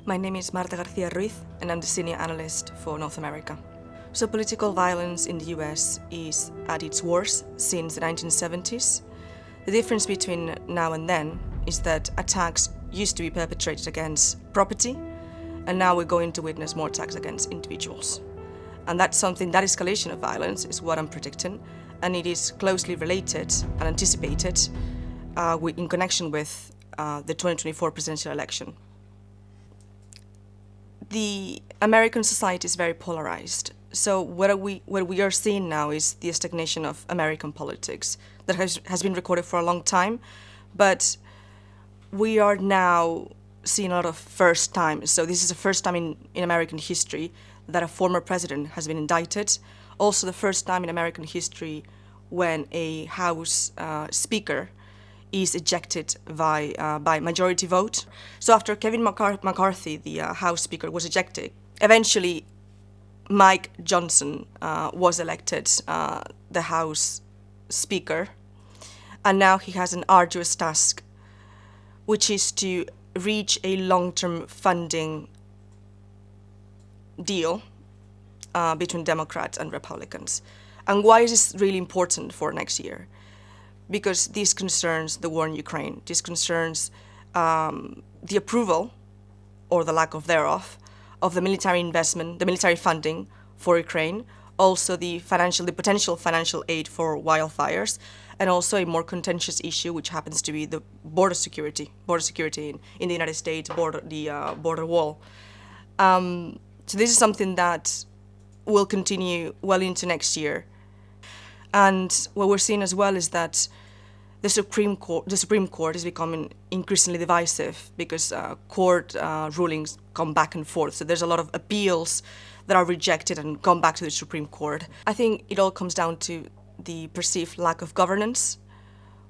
My name is Marta Garcia Ruiz, and I'm the Senior Analyst for North America. So political violence in the US is at its worst since the 1970s. The difference between now and then is that attacks used to be perpetrated against property, and now we're going to witness more attacks against individuals. And that's something, that escalation of violence is what I'm predicting, and it is closely related and anticipated in connection with the 2024 presidential election. The American society is very polarized. So what we are seeing now is the stagnation of American politics that has been recorded for a long time, but we are now seeing a lot of first times. So this is the first time in American history that a former president has been indicted. Also the first time in American history when a House Speaker is ejected by majority vote. So after Kevin McCarthy, the House Speaker, was ejected, eventually Mike Johnson was elected the House Speaker, and now he has an arduous task, which is to reach a long-term funding deal between Democrats and Republicans. And why is this really important for next year? Because this concerns the war in Ukraine. This concerns the approval, or the lack of thereof, of the military investment, the military funding for Ukraine, also the potential financial aid for wildfires, and also a more contentious issue, which happens to be the border security in the United States, the border wall. So this is something that will continue well into next year. And what we're seeing as well is that the Supreme Court is becoming increasingly divisive because court rulings come back and forth. So there's a lot of appeals that are rejected and come back to the Supreme Court. I think it all comes down to the perceived lack of governance,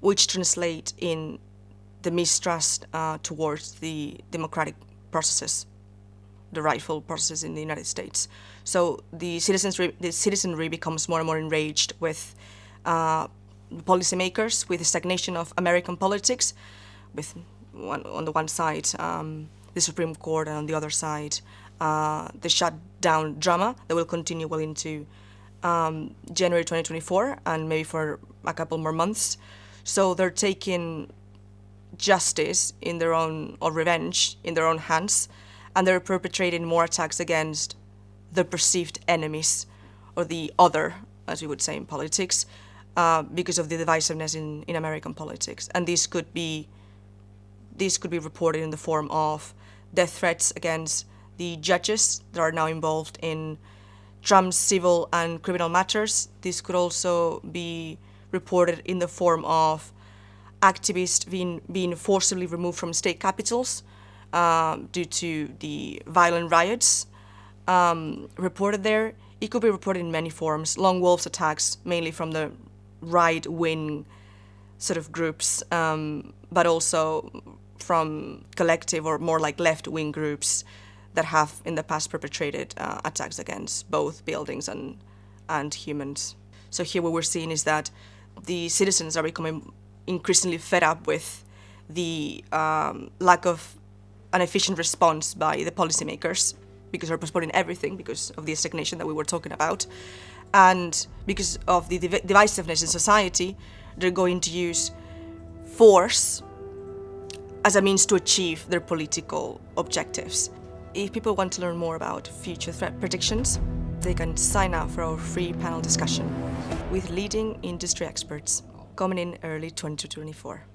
which translate in the mistrust towards the democratic processes, the rightful processes in the United States. So the citizenry becomes more and more enraged with policymakers, with the stagnation of American politics, with on the one side the Supreme Court, and on the other side the shutdown drama that will continue well into January 2024 and maybe for a couple more months. So they're taking justice in their own, or revenge in their own hands, and they're perpetrating more attacks against the perceived enemies, or the other, as we would say in politics, because of the divisiveness in American politics. And this could be reported in the form of death threats against the judges that are now involved in Trump's civil and criminal matters. This could also be reported in the form of activists being forcibly removed from state capitals due to the violent riots reported there. It could be reported in many forms. Lone wolves attacks, mainly from the right-wing sort of groups, but also from collective or more like left-wing groups that have in the past perpetrated attacks against both buildings and humans. So here what we're seeing is that the citizens are becoming increasingly fed up with the lack of an efficient response by the policymakers, because they're postponing everything because of the stagnation that we were talking about. And because of the divisiveness in society, they're going to use force as a means to achieve their political objectives. If people want to learn more about future threat predictions, they can sign up for our free panel discussion with leading industry experts coming in early 2024.